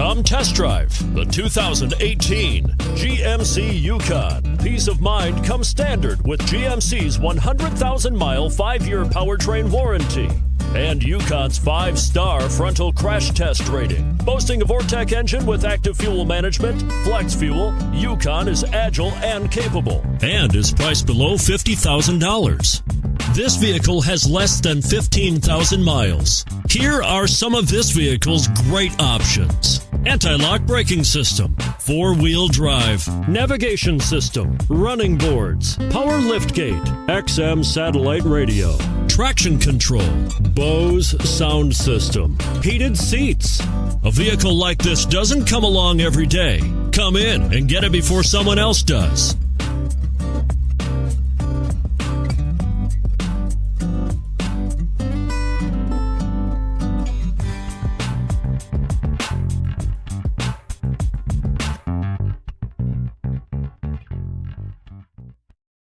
Come test drive the 2018 GMC Yukon. Peace of mind comes standard with GMC's 100,000-mile 5-year powertrain warranty and Yukon's 5-star frontal crash test rating. Boasting a Vortec engine with active fuel management, flex fuel, Yukon is agile and capable and is priced below $50,000. This vehicle has less than 15,000 miles. Here are some of this vehicle's great options: anti-lock braking system, 4-wheel drive, navigation system, running boards, power liftgate, XM satellite radio, traction control, Bose sound system, heated seats. A vehicle like this doesn't come along every day. Come in and get it before someone else does.